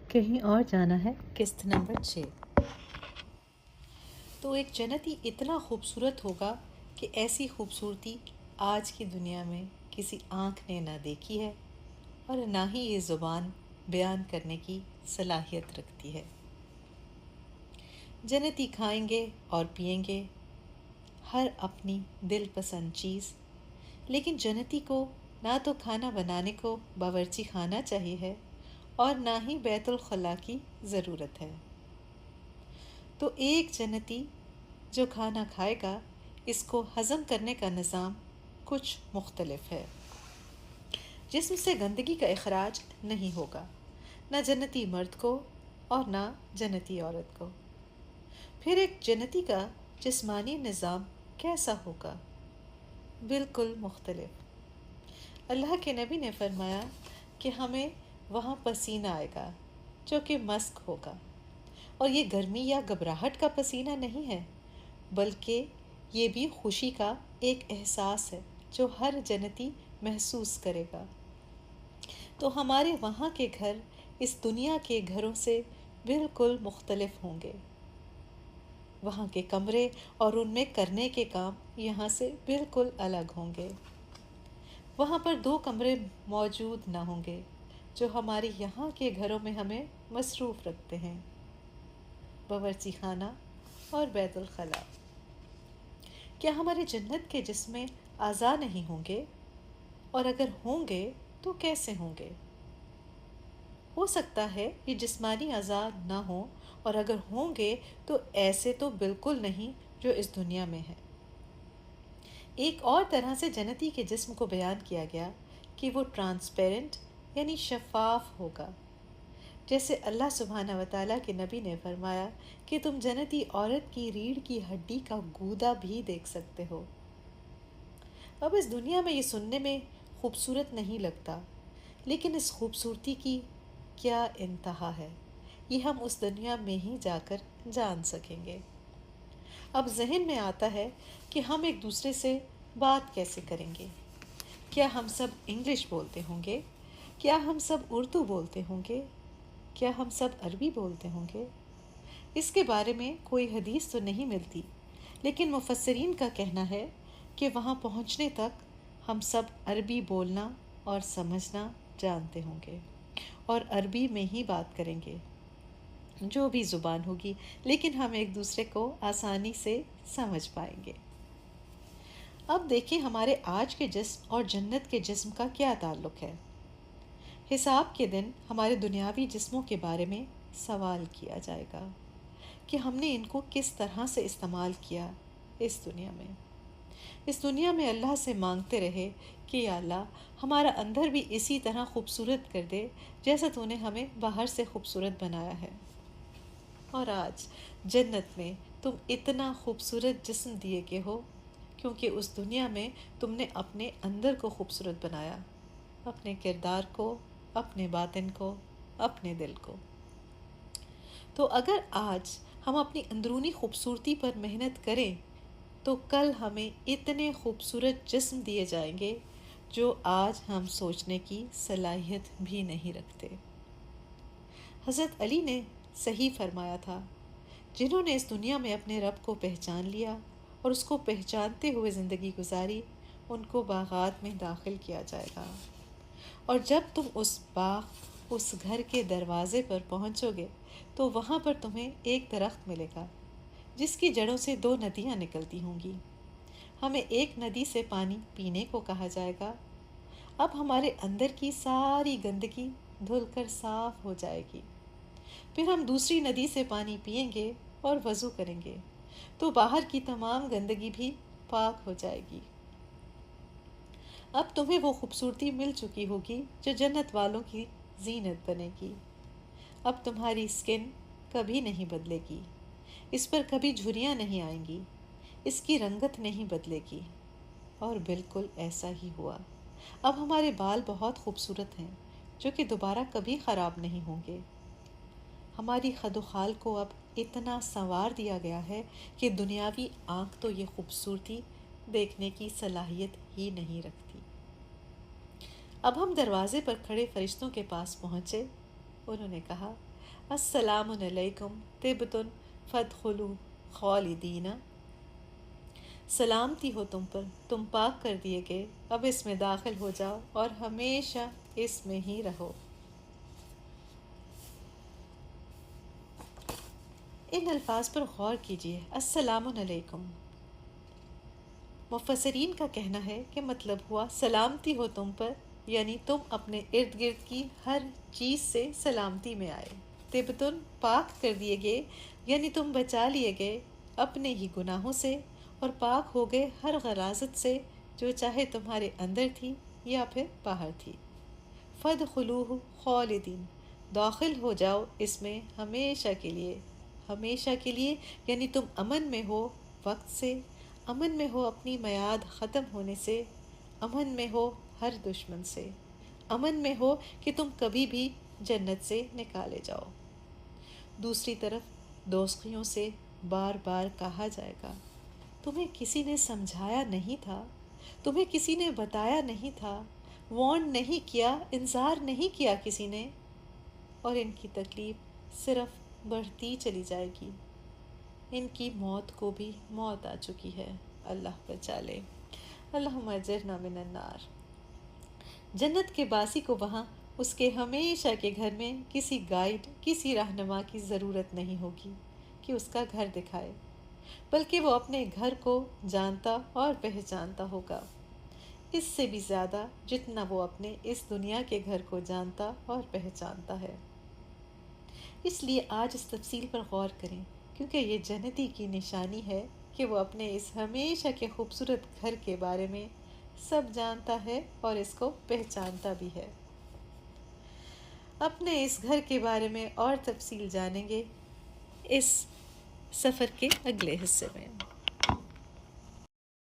کہیں اور جانا ہے۔ قسط نمبر 6۔ تو ایک جنتی اتنا خوبصورت ہوگا کہ ایسی خوبصورتی آج کی دنیا میں کسی آنکھ نے نہ دیکھی ہے اور نہ ہی یہ زبان بیان کرنے کی صلاحیت رکھتی ہے۔ جنتی کھائیں گے اور پئیں گے ہر اپنی دل پسند چیز، لیکن جنتی کو نہ تو کھانا بنانے کو باورچی خانہ چاہیے ہے اور نہ ہی بیت الخلاء کی ضرورت ہے۔ تو ایک جنتی جو کھانا کھائے گا، اس کو ہضم کرنے کا نظام کچھ مختلف ہے۔ جسم سے گندگی کا اخراج نہیں ہوگا، نہ جنتی مرد کو اور نہ جنتی عورت کو۔ پھر ایک جنتی کا جسمانی نظام کیسا ہوگا؟ بالکل مختلف۔ اللہ کے نبی نے فرمایا کہ ہمیں وہاں پسینہ آئے گا جو کہ مسک ہوگا، اور یہ گرمی یا گھبراہٹ کا پسینہ نہیں ہے، بلکہ یہ بھی خوشی کا ایک احساس ہے جو ہر جنتی محسوس کرے گا۔ تو ہمارے وہاں کے گھر اس دنیا کے گھروں سے بالکل مختلف ہوں گے۔ وہاں کے کمرے اور ان میں کرنے کے کام یہاں سے بالکل الگ ہوں گے۔ وہاں پر 2 کمرے موجود نہ ہوں گے جو ہمارے یہاں کے گھروں میں ہمیں مصروف رکھتے ہیں، باورچی خانہ اور بیت الخلاء۔ کیا ہمارے جنت کے جسم میں اعضاء نہیں ہوں گے؟ اور اگر ہوں گے تو کیسے ہوں گے؟ ہو سکتا ہے یہ جسمانی اعضاء نہ ہوں، اور اگر ہوں گے تو ایسے تو بالکل نہیں جو اس دنیا میں ہے۔ ایک اور طرح سے جنتی کے جسم کو بیان کیا گیا کہ وہ ٹرانسپیرنٹ یعنی شفاف ہوگا، جیسے اللہ سبحانہ وتعالیٰ کے نبی نے فرمایا کہ تم جنتی عورت کی ریڑھ کی ہڈی کا گودا بھی دیکھ سکتے ہو۔ اب اس دنیا میں یہ سننے میں خوبصورت نہیں لگتا، لیکن اس خوبصورتی کی کیا انتہا ہے، یہ ہم اس دنیا میں ہی جا کر جان سکیں گے۔ اب ذہن میں آتا ہے کہ ہم ایک دوسرے سے بات کیسے کریں گے؟ کیا ہم سب انگلش بولتے ہوں گے؟ کیا ہم سب اردو بولتے ہوں گے؟ کیا ہم سب عربی بولتے ہوں گے؟ اس کے بارے میں کوئی حدیث تو نہیں ملتی، لیکن مفسرین کا کہنا ہے کہ وہاں پہنچنے تک ہم سب عربی بولنا اور سمجھنا جانتے ہوں گے اور عربی میں ہی بات کریں گے، جو بھی زبان ہوگی، لیکن ہم ایک دوسرے کو آسانی سے سمجھ پائیں گے۔ اب دیکھیں ہمارے آج کے جسم اور جنت کے جسم کا کیا تعلق ہے۔ حساب کے دن ہمارے دنیاوی جسموں کے بارے میں سوال کیا جائے گا کہ ہم نے ان کو کس طرح سے استعمال کیا اس دنیا میں۔ اس دنیا میں اللہ سے مانگتے رہے کہ یا اللہ ہمارا اندر بھی اسی طرح خوبصورت کر دے جیسا تو نے ہمیں باہر سے خوبصورت بنایا ہے۔ اور آج جنت میں تم اتنا خوبصورت جسم دیے گئے ہو کیونکہ اس دنیا میں تم نے اپنے اندر کو خوبصورت بنایا، اپنے کردار کو، اپنے باطن کو، اپنے دل کو۔ تو اگر آج ہم اپنی اندرونی خوبصورتی پر محنت کریں تو کل ہمیں اتنے خوبصورت جسم دیے جائیں گے جو آج ہم سوچنے کی صلاحیت بھی نہیں رکھتے۔ حضرت علی نے صحیح فرمایا تھا، جنہوں نے اس دنیا میں اپنے رب کو پہچان لیا اور اس کو پہچانتے ہوئے زندگی گزاری، ان کو باغات میں داخل کیا جائے گا، اور جب تم اس باغ، اس گھر کے دروازے پر پہنچو گے تو وہاں پر تمہیں ایک درخت ملے گا جس کی جڑوں سے 2 ندیاں نکلتی ہوں گی۔ ہمیں ایک ندی سے پانی پینے کو کہا جائے گا۔ اب ہمارے اندر کی ساری گندگی دھل کر صاف ہو جائے گی۔ پھر ہم دوسری ندی سے پانی پئیں گے اور وضو کریں گے تو باہر کی تمام گندگی بھی پاک ہو جائے گی۔ اب تمہیں وہ خوبصورتی مل چکی ہوگی جو جنت والوں کی زینت بنے گی۔ اب تمہاری سکن کبھی نہیں بدلے گی، اس پر کبھی جھریاں نہیں آئیں گی، اس کی رنگت نہیں بدلے گی۔ اور بالکل ایسا ہی ہوا۔ اب ہمارے بال بہت خوبصورت ہیں جو کہ دوبارہ کبھی خراب نہیں ہوں گے۔ ہماری خد و خال کو اب اتنا سنوار دیا گیا ہے کہ دنیاوی آنکھ تو یہ خوبصورتی دیکھنے کی صلاحیت ہی نہیں رکھتی۔ اب ہم دروازے پر کھڑے فرشتوں کے پاس پہنچے۔ انہوں نے کہا السلام علیکم طبتن فادخلوا خالدین، سلامتی ہو تم پر، تم پاک کر دیے گئے، اب اس میں داخل ہو جاؤ اور ہمیشہ اس میں ہی رہو۔ ان الفاظ پر غور کیجیے۔ السلام علیکم، مفسرین کا کہنا ہے کہ مطلب ہوا سلامتی ہو تم پر، یعنی تم اپنے ارد گرد کی ہر چیز سے سلامتی میں آئے۔ طبتن، پاک کر دیے گئے، یعنی تم بچا لیے گئے اپنے ہی گناہوں سے اور پاک ہو گئے ہر غراضت سے جو چاہے تمہارے اندر تھی یا پھر باہر تھی۔ فادخلوہ خالدین، داخل ہو جاؤ اس میں ہمیشہ کے لیے۔ ہمیشہ کے لیے یعنی تم امن میں ہو وقت سے، امن میں ہو اپنی میعاد ختم ہونے سے، امن میں ہو ہر دشمن سے، امن میں ہو کہ تم کبھی بھی جنت سے نکالے جاؤ۔ دوسری طرف دوزخیوں سے بار بار کہا جائے گا، تمہیں کسی نے سمجھایا نہیں تھا، تمہیں کسی نے بتایا نہیں تھا، وارن نہیں کیا، انذار نہیں کیا کسی نے، اور ان کی تکلیف صرف بڑھتی چلی جائے گی۔ ان کی موت کو بھی موت آ چکی ہے، اللہ بچا لے۔ اللہم اجرنا من النار۔ جنت کے باسی کو وہاں اس کے ہمیشہ کے گھر میں کسی گائیڈ، کسی رہنما کی ضرورت نہیں ہوگی کہ اس کا گھر دکھائے، بلکہ وہ اپنے گھر کو جانتا اور پہچانتا ہوگا، اس سے بھی زیادہ جتنا وہ اپنے اس دنیا کے گھر کو جانتا اور پہچانتا ہے۔ اس لیے آج اس تفصیل پر غور کریں، کیونکہ یہ جنتی کی نشانی ہے کہ وہ اپنے اس ہمیشہ کے خوبصورت گھر کے بارے میں سب جانتا ہے اور اس کو پہچانتا بھی ہے۔ اپنے اس گھر کے بارے میں اور تفصیل جانیں گے اس سفر کے اگلے حصے میں۔